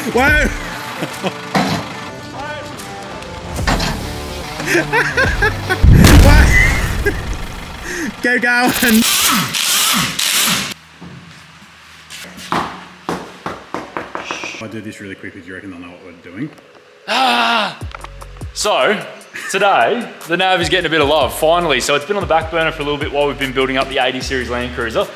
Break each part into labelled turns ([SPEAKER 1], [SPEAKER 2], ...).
[SPEAKER 1] Whoa! Get going! If I do this really quickly, do you reckon they'll know what we're doing?
[SPEAKER 2] So, today, the Nav is getting a bit of love, finally. So it's been on the back burner for a little bit while we've been building up the 80 series Land Cruiser.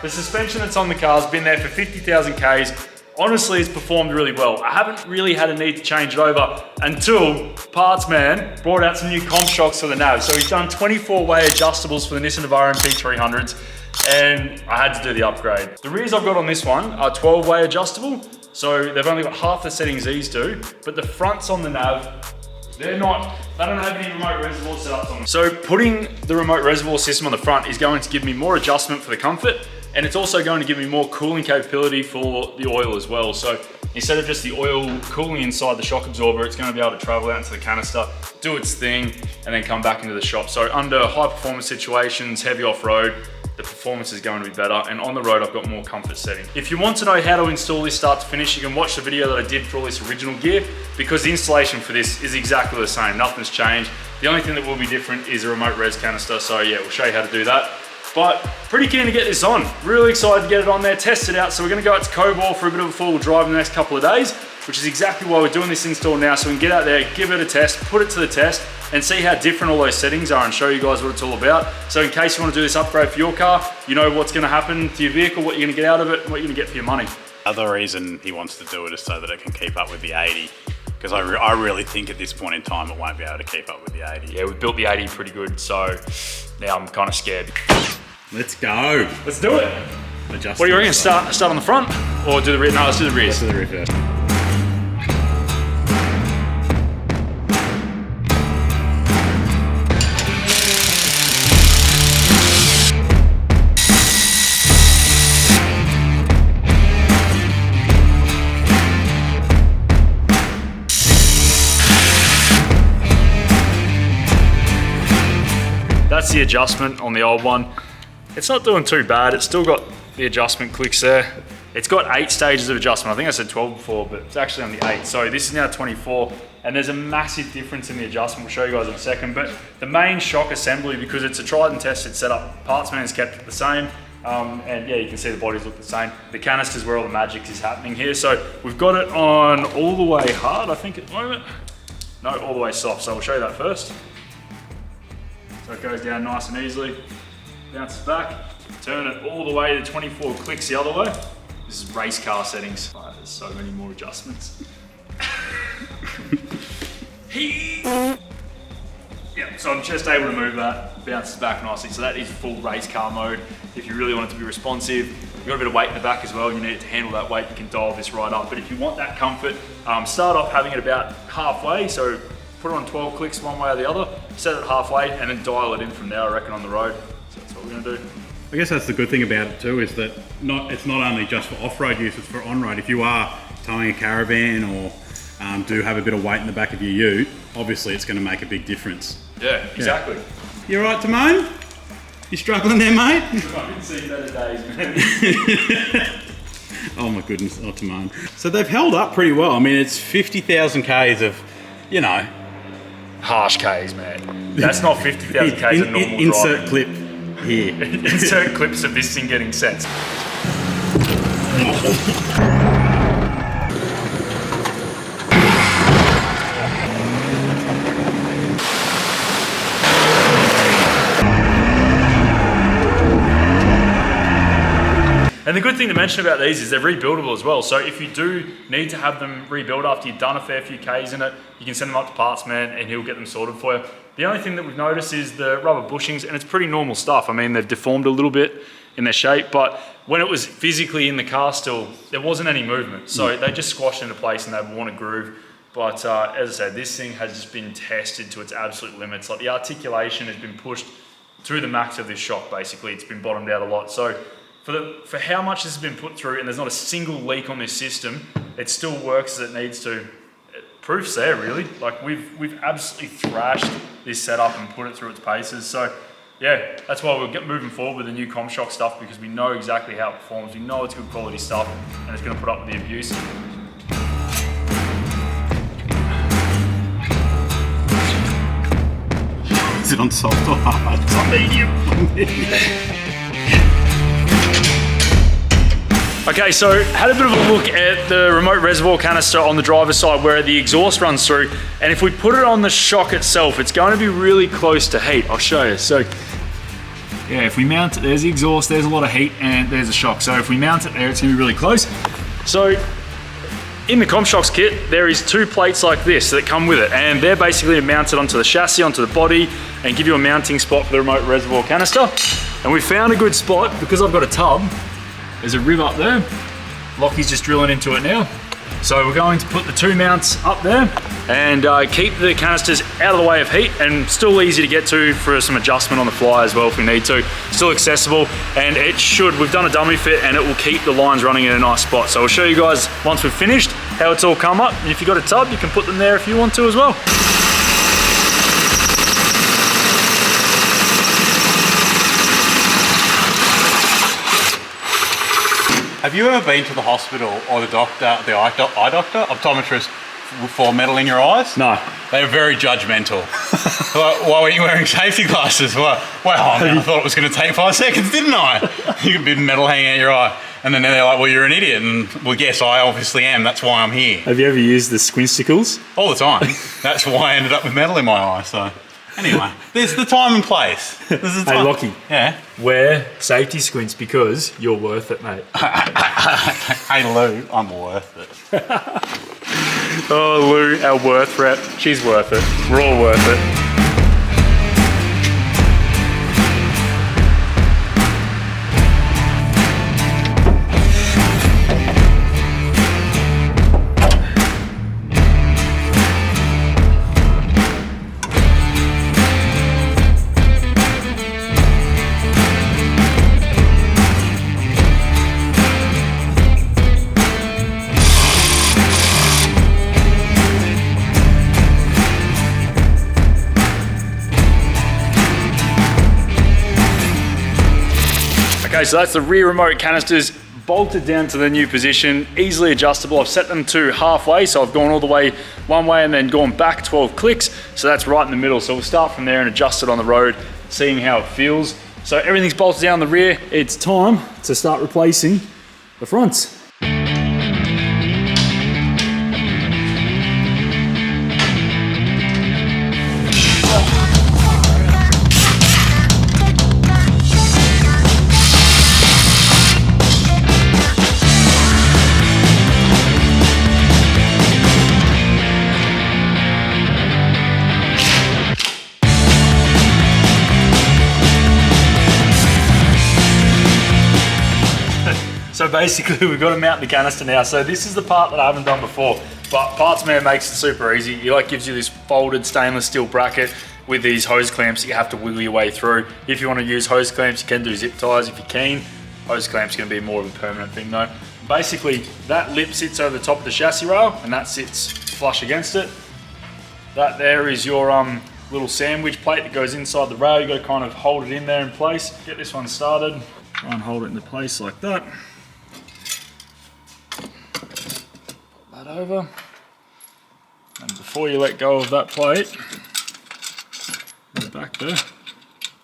[SPEAKER 2] The suspension that's on the car has been there for 50,000 Ks. Honestly, it's performed really well. I haven't really had a need to change it over until Parts Man brought out some new comp shocks for the Nav. So he's done 24-way adjustables for the Nissan Navara NP300s, and I had to do the upgrade. The rears I've got on this one are 12-way adjustable, so they've only got half the settings these do, but the fronts on the Nav, they don't have any remote reservoir setups on them. So putting the remote reservoir system on the front is going to give me more adjustment for the comfort, and it's also going to give me more cooling capability for the oil as well. So instead of just the oil cooling inside the shock absorber, it's going to be able to travel out into the canister, do its thing, and then come back into the shop. So under high performance situations, heavy off-road, the performance is going to be better, and on the road I've got more comfort setting. If you want to know how to install this start to finish, you can watch the video that I did for all this original gear, because the installation for this is exactly the same, nothing's changed. The only thing that will be different is a remote res canister, so yeah, we'll show you how to do that. But pretty keen to get this on. Really excited to get it on there, test it out. So we're gonna go out to Cobaw for a bit of a four-wheel drive in the next couple of days, which is exactly why we're doing this install now, so we can get out there, give it a test, put it to the test, and see how different all those settings are and show you guys what it's all about. So in case you want to do this upgrade for your car, you know what's gonna happen to your vehicle, what you're gonna get out of it, and what you're gonna get for your money.
[SPEAKER 1] The other reason he wants to do it is so that it can keep up with the 80. Because I really think at this point in time, it won't be able to keep up with the 80.
[SPEAKER 2] Yeah, we've built the 80 pretty good, so now I'm kind of scared.
[SPEAKER 1] Let's go.
[SPEAKER 2] Let's do it. What do you reckon? Start on the front or do the rear? No, let's do the rear.
[SPEAKER 1] Let's do the rear first.
[SPEAKER 2] That's the adjustment on the old one. It's not doing too bad. It's still got the adjustment clicks there. It's got 8 stages of adjustment. I think I said 12 before, but it's actually on the 8. So this is now 24, and there's a massive difference in the adjustment. We'll show you guys in a second, but the main shock assembly, because it's a tried and tested setup, Parts Man has kept it the same. And yeah, you can see the bodies look the same. The canister's where all the magic is happening here. So we've got it on all the way hard, I think at the moment. No, all the way soft. So we'll show you that first. So it goes down nice and easily. Bounces back, turn it all the way to 24 clicks the other way. This is race car settings. Oh, there's so many more adjustments. Yeah, so I'm just able to move that, bounces back nicely. So that is full race car mode. If you really want it to be responsive, you've got a bit of weight in the back as well, you need it to handle that weight, you can dial this right up. But if you want that comfort, start off having it about halfway. So put it on 12 clicks one way or the other, set it halfway, and then dial it in from there, I reckon, on the road. So that's what we're gonna do.
[SPEAKER 1] I guess that's the good thing about it too, is that it's not only just for off-road use, it's for on-road. If you are towing a caravan or do have a bit of weight in the back of your ute, obviously it's gonna make a big difference.
[SPEAKER 2] Yeah, exactly. Yeah.
[SPEAKER 1] You all right, Timon? You struggling there, mate?
[SPEAKER 2] I can see better days, man.
[SPEAKER 1] Oh my goodness, oh Timon. So they've held up pretty well. I mean, it's 50,000 Ks of, you know.
[SPEAKER 2] Harsh Ks, man. That's not 50,000 Ks of normal
[SPEAKER 1] insert
[SPEAKER 2] driving.
[SPEAKER 1] Clip here.
[SPEAKER 2] Insert clips of this thing getting sets. And the good thing to mention about these is they're rebuildable as well. So if you do need to have them rebuilt after you've done a fair few Ks in it, you can send them up to Parts Man and he'll get them sorted for you. The only thing that we've noticed is the rubber bushings, and it's pretty normal stuff. I mean, they've deformed a little bit in their shape, but when it was physically in the car still, there wasn't any movement. So they just squashed into place and they've worn a groove. But as I said, this thing has just been tested to its absolute limits. Like the articulation has been pushed to the max of this shock, basically. It's been bottomed out a lot. So for how much this has been put through, and there's not a single leak on this system, it still works as it needs to. Proof's there, really. Like we've absolutely thrashed this setup and put it through its paces. So yeah, that's why we'll get moving forward with the new ComShock stuff, because we know exactly how it performs. We know it's good quality stuff and it's going to put up with the abuse.
[SPEAKER 1] Is it on soft or hard? It's on medium.
[SPEAKER 2] Okay, so had a bit of a look at the remote reservoir canister on the driver's side where the exhaust runs through, and if we put it on the shock itself, it's going to be really close to heat. I'll show you. So yeah, if we mount it, there's the exhaust, there's a lot of heat, and there's a shock. So if we mount it there, it's going to be really close. So in the ComShock's kit, there is 2 plates like this that come with it, and they're basically mounted onto the chassis, onto the body, and give you a mounting spot for the remote reservoir canister. And we found a good spot because I've got a tub. There's a rib up there. Lockie's just drilling into it now. So we're going to put the 2 mounts up there and keep the canisters out of the way of heat, and still easy to get to for some adjustment on the fly as well if we need to. Still accessible, and it should, we've done a dummy fit and it will keep the lines running in a nice spot. So I'll show you guys once we've finished how it's all come up. And if you've got a tub, you can put them there if you want to as well.
[SPEAKER 1] Have you ever been to the hospital or the doctor, the eye doctor, optometrist, for metal in your eyes?
[SPEAKER 2] No.
[SPEAKER 1] They're very judgmental. Why were you wearing safety glasses? Well, I thought it was going to take 5 seconds, didn't I? You got a bit of metal hanging out your eye. And then they're like, well, you're an idiot. And well, yes, I obviously am. That's why I'm here.
[SPEAKER 2] Have you ever used the squinsticles?
[SPEAKER 1] All the time. That's why I ended up with metal in my eye. So anyway, there's the time and place.
[SPEAKER 2] Hey, Lockie.
[SPEAKER 1] Yeah?
[SPEAKER 2] Wear safety squints because you're worth it, mate.
[SPEAKER 1] Hey, Lou, I'm worth it.
[SPEAKER 2] Oh, Lou, our worth rep. She's worth it. We're all worth it. Okay, so that's the rear remote canisters bolted down to the new position, easily adjustable. I've set them to halfway, so I've gone all the way one way and then gone back 12 clicks. So that's right in the middle. So we'll start from there and adjust it on the road, seeing how it feels. So everything's bolted down the rear. It's time to start replacing the fronts. So basically we've got to mount the canister now. So this is the part that I haven't done before, but Partsman makes it super easy. He gives you this folded stainless steel bracket with these hose clamps that you have to wiggle your way through. If you want to use hose clamps, you can do zip ties if you're keen. Hose clamps are going to be more of a permanent thing though. Basically that lip sits over the top of the chassis rail and that sits flush against it. That there is your little sandwich plate that goes inside the rail. You've got to kind of hold it in there in place. Get this one started. Try and hold it into place like that. That over, and before you let go of that plate, go back there,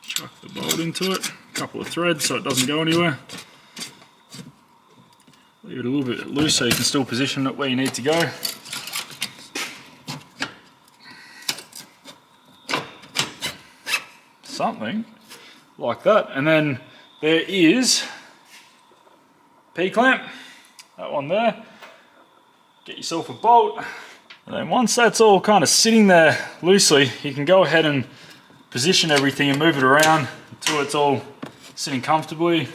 [SPEAKER 2] chuck the bolt into it, a couple of threads so it doesn't go anywhere. Leave it a little bit loose so you can still position it where you need to go. Something like that, and then there is P-clamp, that one there. Get yourself a bolt, and then once that's all kind of sitting there loosely, you can go ahead and position everything and move it around until it's all sitting comfortably,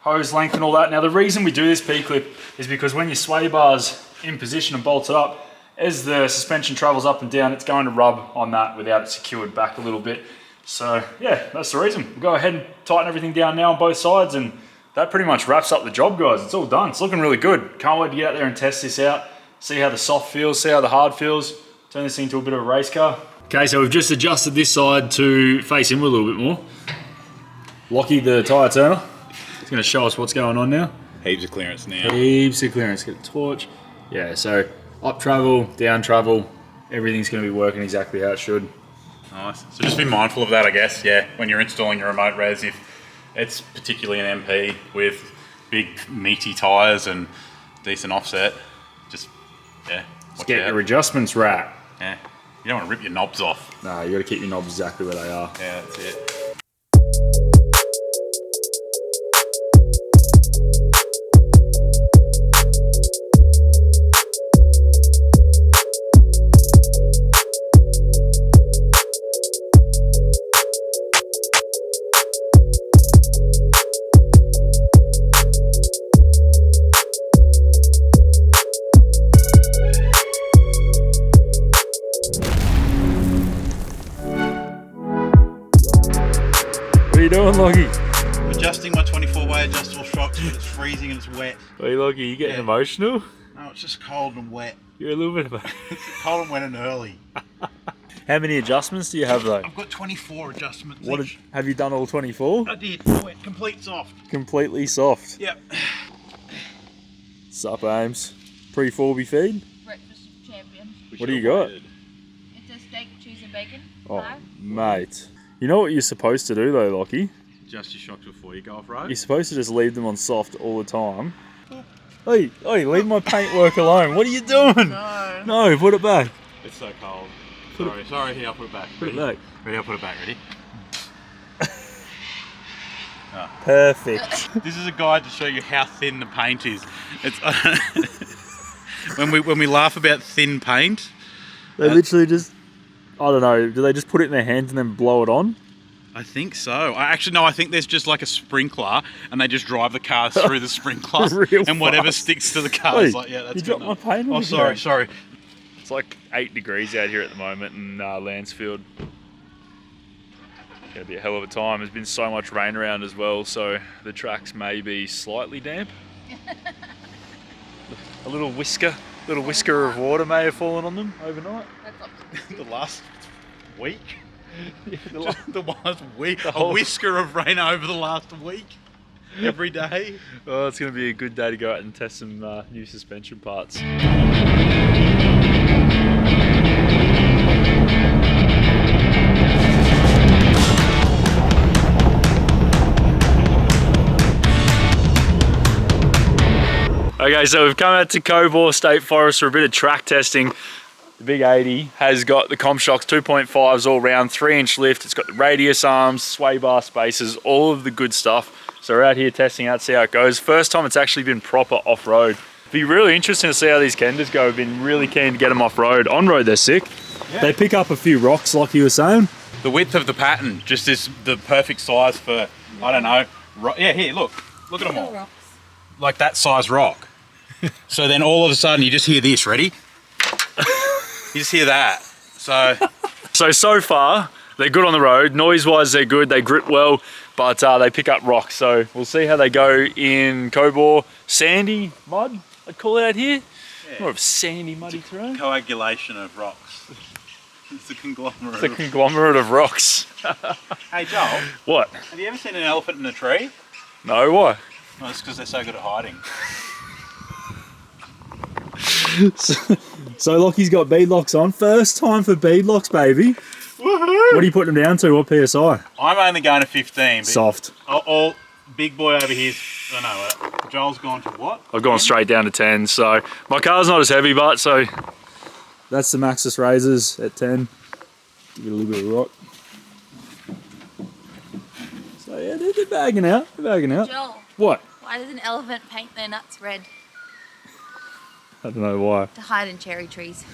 [SPEAKER 2] hose length and all that. Now the reason we do this P-clip is because when your sway bar's in position and bolted up, as the suspension travels up and down, it's going to rub on that without it secured back a little bit. So yeah, that's the reason. We'll go ahead and tighten everything down now on both sides, and that pretty much wraps up the job, guys. It's all done. It's looking really good. Can't wait to get out there and test this out, see how the soft feels, see how the hard feels, turn this into a bit of a race car. Okay, so we've just adjusted this side to face inward a little bit more. Lockie, the tyre turner, is going to show us what's going on now.
[SPEAKER 1] Heaps of clearance now.
[SPEAKER 2] Heaps of clearance. Get a torch. Yeah, so up travel, down travel, everything's going to be working exactly how it should.
[SPEAKER 1] Nice. So just be mindful of that, I guess, yeah, when you're installing your remote res, if it's particularly an MP with big meaty tyres and decent offset, just, yeah.
[SPEAKER 2] Just get your adjustments right.
[SPEAKER 1] Yeah. You don't want to rip your knobs off.
[SPEAKER 2] No, you got to keep your knobs exactly where they are.
[SPEAKER 1] Yeah, that's it.
[SPEAKER 2] What are you doing, Lockie?
[SPEAKER 3] Adjusting my 24-way adjustable shocks, but it's freezing and it's wet.
[SPEAKER 2] Hey, Lockie, you getting emotional?
[SPEAKER 3] No, it's just cold and wet.
[SPEAKER 2] You're a little bit of a...
[SPEAKER 3] Cold and wet and early.
[SPEAKER 2] How many adjustments do you have, though?
[SPEAKER 3] I've got 24 adjustments.
[SPEAKER 2] What have you done all 24?
[SPEAKER 3] I did. Wet, complete soft.
[SPEAKER 2] Completely soft.
[SPEAKER 3] Yep.
[SPEAKER 2] Sup, Ames? Pre-Forby feed?
[SPEAKER 4] Breakfast champion.
[SPEAKER 2] What do you got?
[SPEAKER 4] It's a steak, cheese and bacon.
[SPEAKER 2] Oh,
[SPEAKER 4] pie.
[SPEAKER 2] mate. You know what you're supposed to do, though, Lockie?
[SPEAKER 1] Adjust your shocks before you go off-road.
[SPEAKER 2] You're supposed to just leave them on soft all the time. Hey, leave my paintwork alone. What are you doing?
[SPEAKER 4] No.
[SPEAKER 2] No, put it back.
[SPEAKER 1] It's so cold.
[SPEAKER 2] Put
[SPEAKER 1] Sorry, here, I'll put it back.
[SPEAKER 2] Put it back.
[SPEAKER 1] Ready, I'll put it back, ready?
[SPEAKER 2] Perfect.
[SPEAKER 1] This is a guide to show you how thin the paint is. It's when we laugh about thin paint.
[SPEAKER 2] They literally just, I don't know, do they just put it in their hands and then blow it on?
[SPEAKER 1] I think so. I think there's just like a sprinkler, and they just drive the cars through the sprinkler,
[SPEAKER 2] Real
[SPEAKER 1] and whatever
[SPEAKER 2] fast.
[SPEAKER 1] sticks to the car is
[SPEAKER 2] Hey,
[SPEAKER 1] like, yeah, that's
[SPEAKER 2] you
[SPEAKER 1] good
[SPEAKER 2] dropped
[SPEAKER 1] enough.
[SPEAKER 2] my paint on
[SPEAKER 1] Oh,
[SPEAKER 2] the
[SPEAKER 1] sorry.
[SPEAKER 2] It's like 8 degrees out here at the moment in Lansfield. Gonna be a hell of a time. There's been so much rain around as well, so the tracks may be slightly damp. A little whisker of water may have fallen on them overnight.
[SPEAKER 4] That's up
[SPEAKER 1] The last week?
[SPEAKER 2] Yeah,
[SPEAKER 1] The last week?
[SPEAKER 2] whole-
[SPEAKER 1] A whisker of rain over the last week? Every day?
[SPEAKER 2] Oh, it's gonna be a good day to go out and test some new suspension parts. Okay, so we've come out to Cobaw State Forest for a bit of track testing. The big 80 has got the comp shocks 2.5s all round, 3-inch lift. It's got the radius arms, sway bar spacers, all of the good stuff. So we're out here testing out, see how it goes. First time it's actually been proper off-road. Be really interesting to see how these Kenders go. I've been really keen to get them off-road. On-road, they're sick. Yeah. They pick up a few rocks, like you were saying.
[SPEAKER 1] The width of the pattern just is the perfect size for, I don't know. Yeah, here, look at them all.
[SPEAKER 4] rocks.
[SPEAKER 1] Like that size rock. So then all of a sudden you just hear this, ready? You just hear that. So
[SPEAKER 2] far, they're good on the road. Noise-wise, they're good. They grip well, but they pick up rocks. So we'll see how they go in Cobaw. Sandy mud, I'd call it out here.
[SPEAKER 1] Yeah.
[SPEAKER 2] More of sandy, muddy terrain.
[SPEAKER 1] coagulation of rocks. It's a conglomerate.
[SPEAKER 2] It's a conglomerate of rocks.
[SPEAKER 1] Hey Joel,
[SPEAKER 2] What?
[SPEAKER 1] have you ever seen an elephant in a tree?
[SPEAKER 2] No, why?
[SPEAKER 1] No, it's because they're so good at hiding.
[SPEAKER 2] So Lockie's got beadlocks on. First time for beadlocks, baby.
[SPEAKER 1] Woohoo!
[SPEAKER 2] What are you putting them down to? What PSI?
[SPEAKER 1] I'm only going to 15. But
[SPEAKER 2] Soft.
[SPEAKER 1] all big boy over here. I know. Joel's gone to what?
[SPEAKER 2] I've gone straight down to 10. So my car's not as heavy, but so that's the Maxxis Razors at 10. Give it a little bit of rock. So yeah, they're bagging out. They're bagging out.
[SPEAKER 4] Joel,
[SPEAKER 2] What?
[SPEAKER 4] why does an elephant paint their nuts red?
[SPEAKER 2] I don't know why.
[SPEAKER 4] To hide in cherry trees.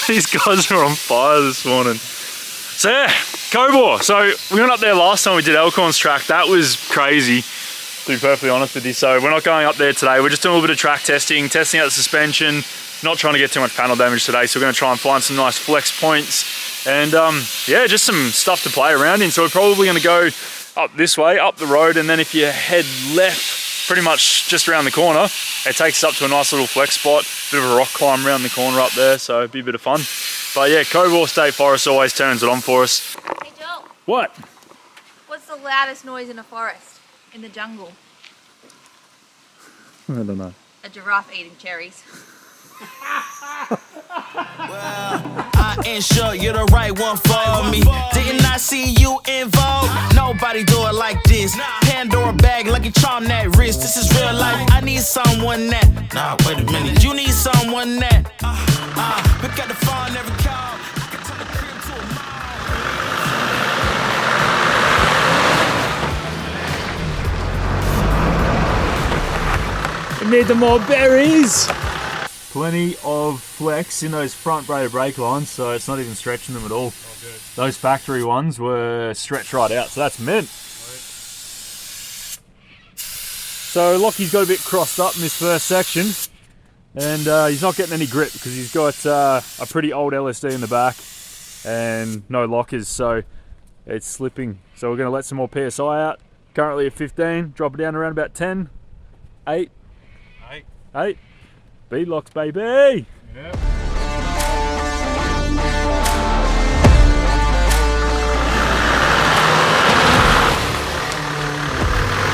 [SPEAKER 2] These guys are on fire this morning. So yeah, Cobaw. So we went up there last time we did Elkhorn's track. That was crazy, to be perfectly honest with you. So we're not going up there today. We're just doing a little bit of track testing out the suspension, not trying to get too much panel damage today. So we're gonna try and find some nice flex points and yeah, just some stuff to play around in. So we're probably gonna go up this way, up the road, and then if you head left pretty much just around the corner. It takes us up to a nice little flex spot, bit of a rock climb around the corner up there, so it'd be a bit of fun. But yeah, Cobaw State Forest always turns it on for us.
[SPEAKER 4] Hey Joel,
[SPEAKER 2] What?
[SPEAKER 4] what's the loudest noise in a forest? In the jungle?
[SPEAKER 2] I don't know.
[SPEAKER 4] A giraffe eating cherries.
[SPEAKER 5] I ain't sure you're the right one for me. Didn't I see you in Vogue? Nobody do it like this. Pandora bag, lucky charm that wrist. This is real life. I need someone that. Nah, wait a minute. You need someone that. Pick up the phone, every call. I can turn the crib to a
[SPEAKER 2] We need the more berries. Plenty of flex in those front braided brake lines, so it's not even stretching them at all. Those factory ones were stretched right out, so that's mint. So Lockie's got a bit crossed up in this first section, and he's not getting any grip because he's got a pretty old LSD in the back and no lockers, so it's slipping. So we're going to let some more PSI out. Currently at 15, drop it down around about 10, 8. 8. Beadlocks, baby! Yep.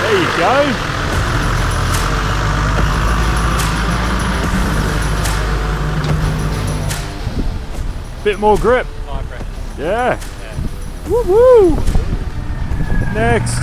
[SPEAKER 2] There you go. Bit more grip. Yeah. Woo woo! Next.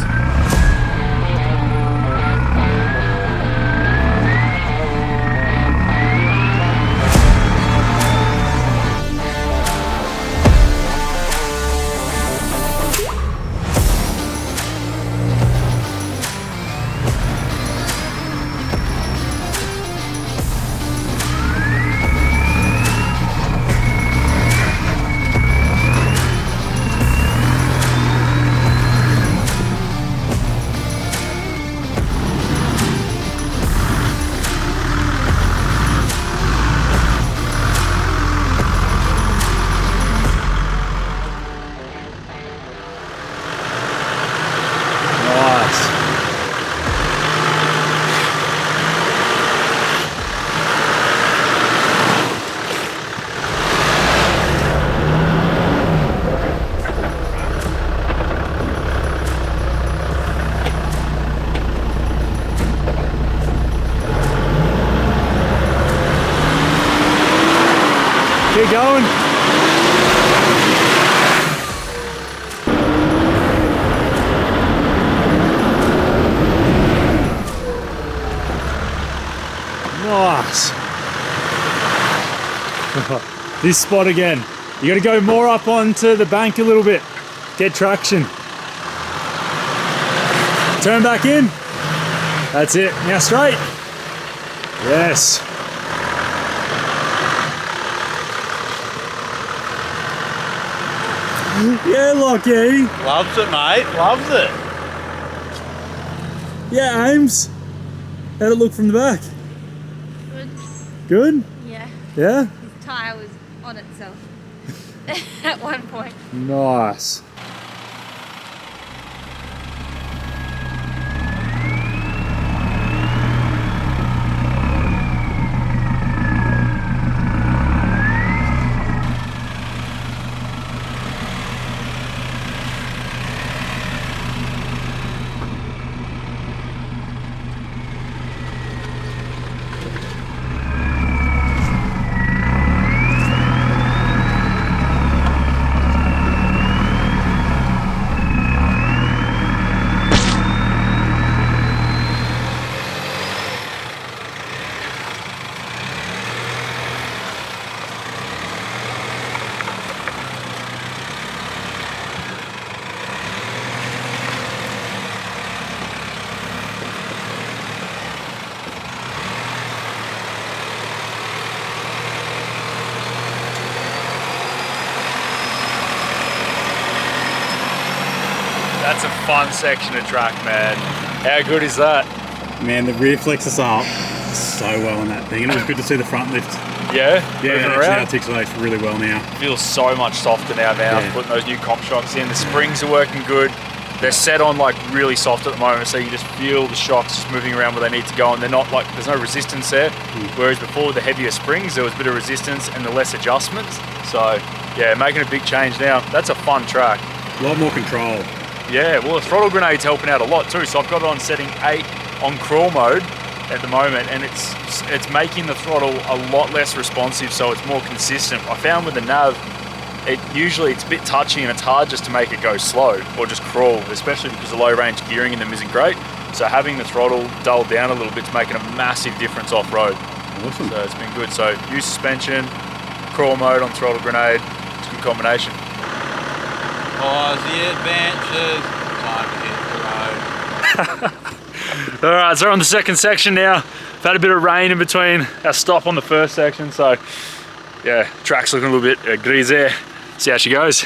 [SPEAKER 2] Keep going. Nice. This spot again. You got to go more up onto the bank a little bit. Get traction. Turn back in. That's it. Now straight. Yes. Yeah, Lockie.
[SPEAKER 3] Loves it, mate. Loves it.
[SPEAKER 2] Yeah, Ames. How'd it look from the back?
[SPEAKER 4] Good.
[SPEAKER 2] Good?
[SPEAKER 4] Yeah.
[SPEAKER 2] Yeah?
[SPEAKER 4] His tyre was on itself at one point.
[SPEAKER 2] Nice. That's a fun section of track, man. How good is that?
[SPEAKER 1] Man, the rear flexes up so well on that thing, and it was good to see the front lift.
[SPEAKER 2] Yeah?
[SPEAKER 1] Yeah, it actually articulates really well now.
[SPEAKER 2] Feels so much softer now,
[SPEAKER 1] Yeah.
[SPEAKER 2] putting those new comp shocks in. The springs are working good. They're set on like really soft at the moment, so you just feel the shocks just moving around where they need to go, and they're not like, there's no resistance there. Whereas before, the heavier springs, there was a bit of resistance and the less adjustments. So yeah, making a big change now. That's a fun track.
[SPEAKER 1] A lot more control.
[SPEAKER 2] Yeah, well, the throttle grenade's helping out a lot too. So I've got it on setting 8 on crawl mode at the moment, and it's making the throttle a lot less responsive, so it's more consistent. I found with the nav, it's a bit touchy and it's hard just to make it go slow or just crawl, especially because the low range gearing in them isn't great. So having the throttle dulled down a little bit's making a massive difference off-road.
[SPEAKER 1] Awesome.
[SPEAKER 2] So it's been good. So use suspension, crawl mode on throttle grenade, it's a good combination.
[SPEAKER 3] Pause the adventures, time to hit the road.
[SPEAKER 2] All right, so we're on the second section now. We've had a bit of rain in between our stop on the first section, so yeah, track's looking a little bit grisé. See how she goes.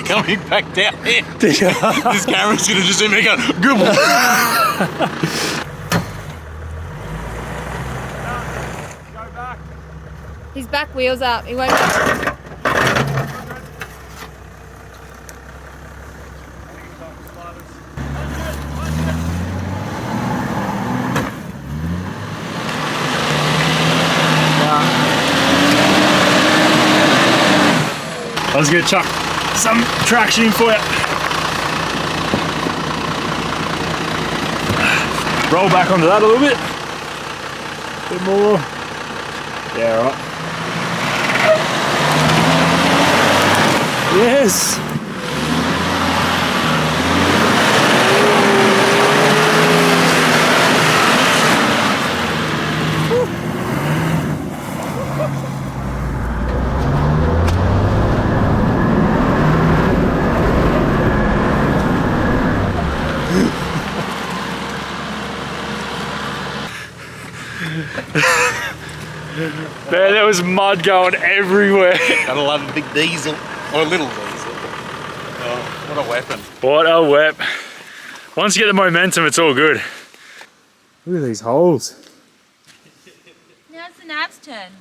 [SPEAKER 3] Coming back down here. This camera's gonna just make a good one.
[SPEAKER 4] His back wheel's up. He won't.
[SPEAKER 2] I was gonna chuck some traction in for you. Roll back onto that a little bit. Bit more. Yeah, right. Yes. Man, there was mud going everywhere.
[SPEAKER 3] Gotta love a big diesel, or a little diesel. Oh, what a weapon.
[SPEAKER 2] What a whip. Once you get the momentum, it's all good. Look at these holes.
[SPEAKER 4] Now it's the nav's turn.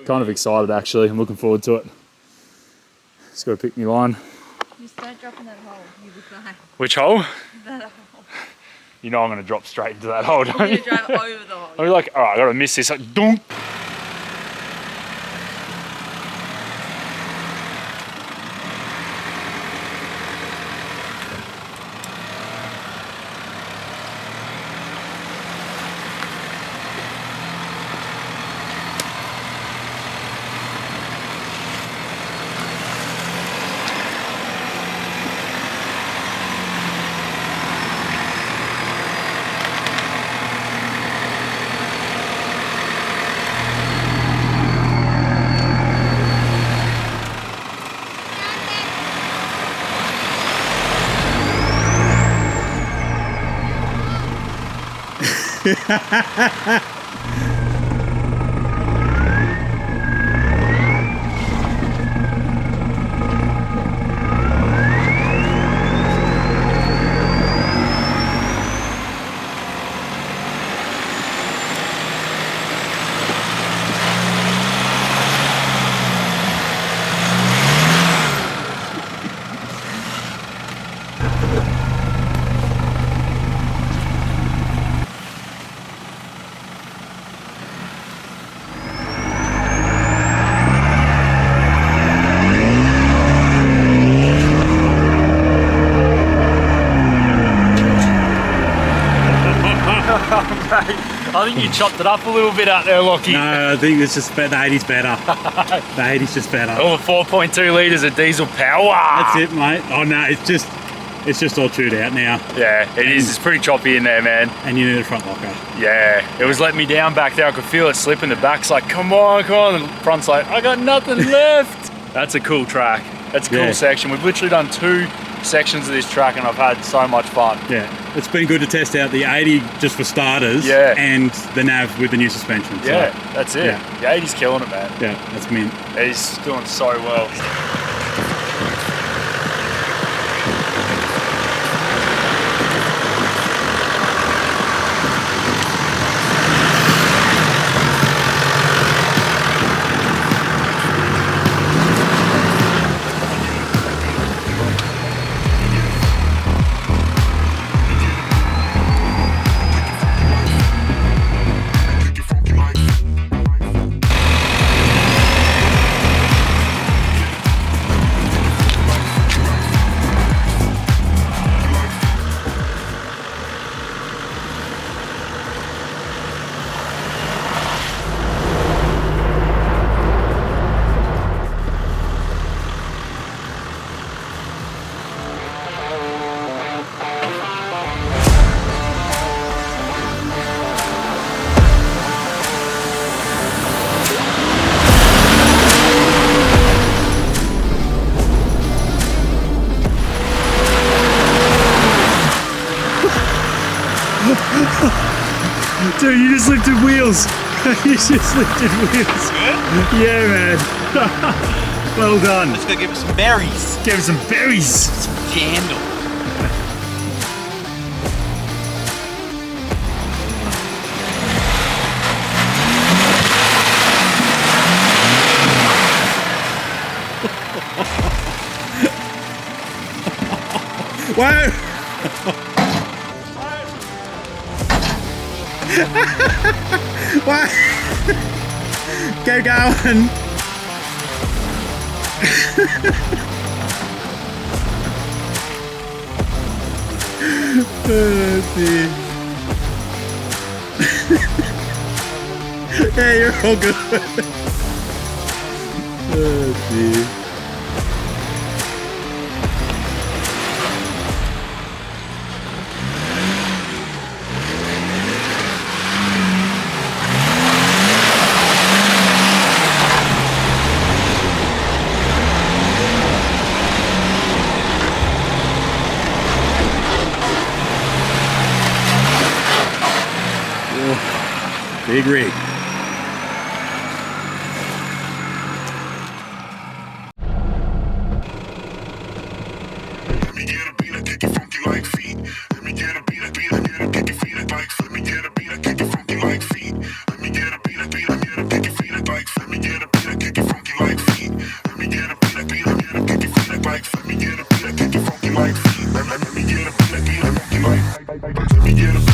[SPEAKER 2] Kind of excited actually, I'm looking forward to it. Just gotta pick my line.
[SPEAKER 4] Just don't drop in that hole, you'll be fine.
[SPEAKER 2] Which hole?
[SPEAKER 4] That hole.
[SPEAKER 2] You know I'm gonna drop straight into that hole, don't
[SPEAKER 4] You're
[SPEAKER 2] you?
[SPEAKER 4] gonna drive over the hole.
[SPEAKER 2] I'll be like, alright, I gotta miss this. Like, dunk. I think you chopped it up a little bit out there, Lockie.
[SPEAKER 1] No, I think it's just the 80's better. The 80's just better.
[SPEAKER 2] All the 4.2 litres of diesel power.
[SPEAKER 1] That's it, mate. Oh no, it's just all chewed out now.
[SPEAKER 2] Yeah, it is. It's pretty choppy in there, man.
[SPEAKER 1] And you need a front locker.
[SPEAKER 2] Yeah, it was letting me down back there. I could feel it slipping. The back's like, come on, come on. The front's like, I got nothing left. That's a cool track. That's a cool section. We've literally done 2 sections of this track, and I've had so much fun.
[SPEAKER 1] Yeah, it's been good to test out the 80 just for starters,
[SPEAKER 2] Yeah.
[SPEAKER 1] and the Nav with the new suspension. So,
[SPEAKER 2] Yeah, that's it.
[SPEAKER 1] Yeah.
[SPEAKER 2] The 80's killing it, man.
[SPEAKER 1] yeah, that's mint.
[SPEAKER 2] He's doing so well. Dude, you just lifted wheels. You just lifted wheels.
[SPEAKER 3] Good?
[SPEAKER 2] Yeah, man. Well done.
[SPEAKER 3] Let's go give it some berries.
[SPEAKER 2] Give it some berries.
[SPEAKER 3] Some candle.
[SPEAKER 1] Whoa! What? Go going. Oh dear. Yeah, you're all good. Oh dear. Big rig.
[SPEAKER 6] Let me get a beat, I kick it funky like feet. Let me get a beat, I kick it feet like bikes. Let me get a beat, I kick it funky like feet. Let me get a beat, I kick it feet like bikes. Let me get a beat, I kick it funky like feet. Let me get a beat, I kick it feet like bikes. Let me get a beat, I kick it funky like feet. Let me get a beat, I kick it funky like bikes. Let me get a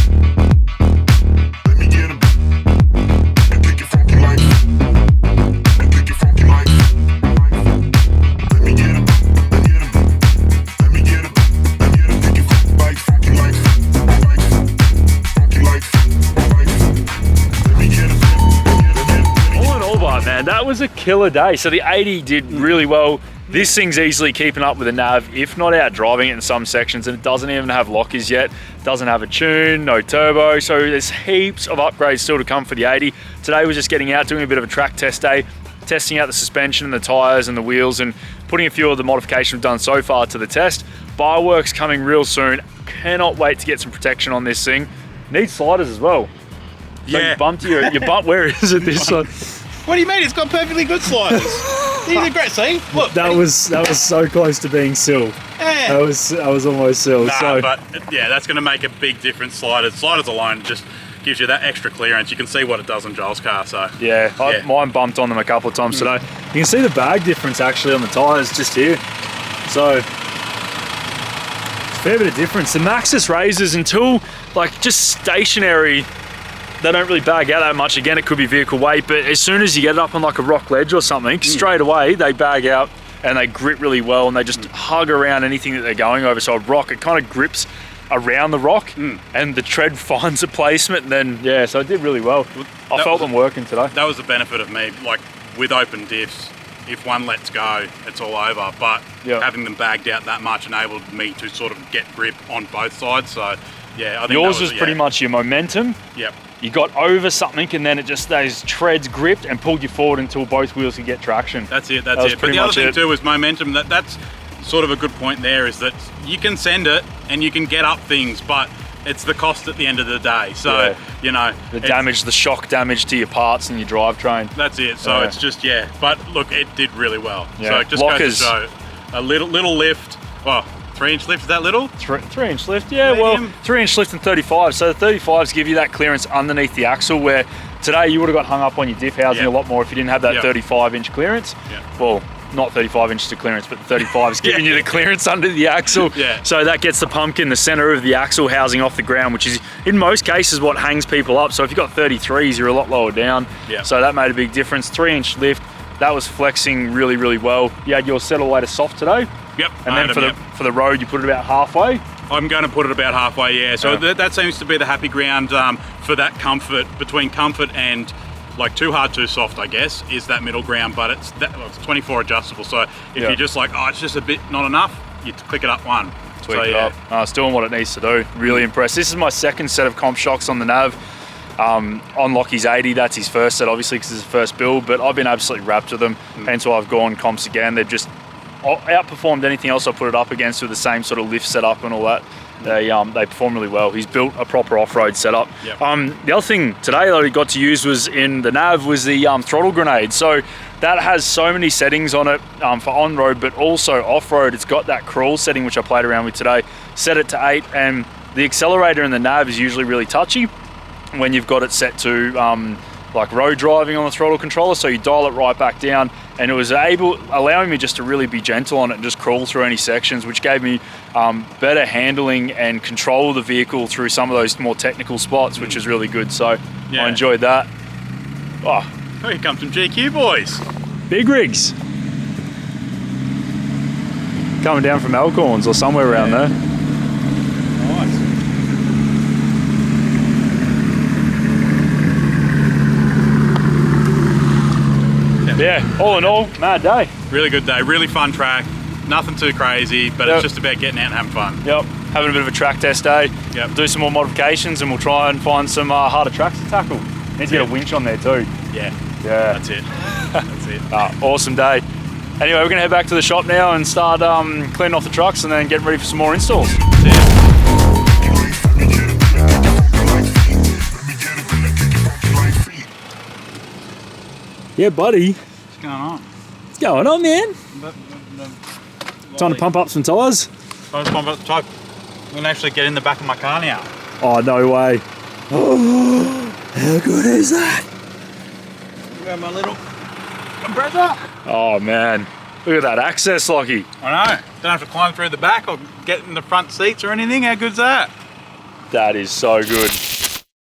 [SPEAKER 2] That was a killer day. So the 80 did really well. This thing's easily keeping up with the Nav, if not out driving it in some sections, and it doesn't even have lockers yet. Doesn't have a tune, no turbo. So there's heaps of upgrades still to come for the 80. Today we're just getting out, doing a bit of a track test day, testing out the suspension and the tires and the wheels, and putting a few of the modifications we've done so far to the test. Fireworks coming real soon. Cannot wait to get some protection on this thing. Needs sliders as well. So
[SPEAKER 3] Yeah.
[SPEAKER 2] you bumped your bump. Where is it? This one.
[SPEAKER 3] What do you mean? It's got perfectly good sliders. These are great. See, look.
[SPEAKER 2] That was so close to being sill.
[SPEAKER 3] Yeah.
[SPEAKER 2] I was almost sill.
[SPEAKER 1] Nah,
[SPEAKER 2] so
[SPEAKER 1] but yeah, that's going to make a big difference. Sliders alone just gives you that extra clearance. You can see what it does on Joel's car. So
[SPEAKER 2] yeah, mine bumped on them a couple of times today. You can see the bag difference actually on the tyres just here. So it's a fair bit of difference. The Maxxis razors, until like just stationary, they don't really bag out that much. Again, it could be vehicle weight, but as soon as you get it up on like a rock ledge or something, straight away they bag out and they grip really well, and they just hug around anything that they're going over. So a rock, it kind of grips around the rock, and the tread finds a placement, and then yeah, so it did really well. I felt them working today.
[SPEAKER 1] that was the benefit of me, like with open diffs. If one lets go, it's all over. But having them bagged out that much enabled me to sort of get grip on both sides. So yeah, I think
[SPEAKER 2] Yours
[SPEAKER 1] that
[SPEAKER 2] was pretty much your momentum.
[SPEAKER 1] Yep.
[SPEAKER 2] You got over something, and then it just those treads gripped and pulled you forward until both wheels could get traction.
[SPEAKER 1] That's it.
[SPEAKER 2] That
[SPEAKER 1] That's
[SPEAKER 2] was
[SPEAKER 1] it. But
[SPEAKER 2] pretty
[SPEAKER 1] the other
[SPEAKER 2] much
[SPEAKER 1] thing
[SPEAKER 2] it.
[SPEAKER 1] too was momentum. That's sort of a good point there, is that you can send it and you can get up things, but it's the cost at the end of the day. So, you know,
[SPEAKER 2] the shock damage to your parts and your drivetrain.
[SPEAKER 1] That's it. So it's just, but look, it did really well.
[SPEAKER 2] Yeah.
[SPEAKER 1] So it just goes to show a little lift. Well, 3-inch lift, is that little?
[SPEAKER 2] 3-inch lift, yeah.
[SPEAKER 1] Medium.
[SPEAKER 2] Well, 3-inch lift and 35. So the 35s give you that clearance underneath the axle, where today you would have got hung up on your diff housing a lot more if you didn't have that 35-inch clearance. Well, not 35 inches to clearance, but the 35 is giving you the clearance under the axle. So that gets the pumpkin, the center of the axle housing, off the ground, which is in most cases what hangs people up. So if you've got 33s, you're a lot lower down. So that made a big difference. 3-inch lift, that was flexing really, really well. You had yours set all the way to soft today. And then for the road, you put it about halfway.
[SPEAKER 1] I'm going to put it about halfway, So that seems to be the happy ground for that comfort, between comfort and like too hard, too soft, I guess, is that middle ground. But it's 24 adjustable. So if you're just like, oh, it's just a bit not enough, you click it up one.
[SPEAKER 2] Tweak it up. It's doing what it needs to do. Really impressed. This is my second set of comp shocks on the Nav. On Lockie's 80, that's his first set, obviously, because it's his first build, but I've been absolutely wrapped with them. Hence why I've gone comps again. They've just outperformed anything else I put it up against with the same sort of lift setup and all that. They perform really well. He's built a proper off-road setup. The other thing today that I got to use was in the Nav was the throttle grenade. So that has so many settings on it for on-road, but also off-road. It's got that crawl setting, which I played around with today. Set it to 8, and the accelerator in the Nav is usually really touchy when you've got it set to like road driving on the throttle controller. So you dial it right back down, and it was allowing me just to really be gentle on it and just crawl through any sections, which gave me better handling and control of the vehicle through some of those more technical spots, which is really good. So I enjoyed that. Oh,
[SPEAKER 1] here comes some GQ boys.
[SPEAKER 2] Big rigs. Coming down from Elkhorns or somewhere around there. Yeah, all in all, mad day.
[SPEAKER 1] Really good day, really fun track. Nothing too crazy, but it's just about getting out and having fun.
[SPEAKER 2] Having a bit of a track test day. Do some more modifications and we'll try and find some harder tracks to tackle. Need to get a winch on there too.
[SPEAKER 1] Yeah, that's it. That's it.
[SPEAKER 2] Awesome day. Anyway, we're gonna head back to the shop now and start cleaning off the trucks and then getting ready for some more installs. Yeah, buddy.
[SPEAKER 1] What's going on?
[SPEAKER 2] What's going on, man? Time to pump up some tyres?
[SPEAKER 1] I'm going to actually get in the back of my car now.
[SPEAKER 2] Oh, no way. Oh, how good is that?
[SPEAKER 1] Grab my little compressor.
[SPEAKER 2] Oh, man. Look at that access, Lockie.
[SPEAKER 1] I know. Don't have to climb through the back or get in the front seats or anything. How good's that?
[SPEAKER 2] That is so good.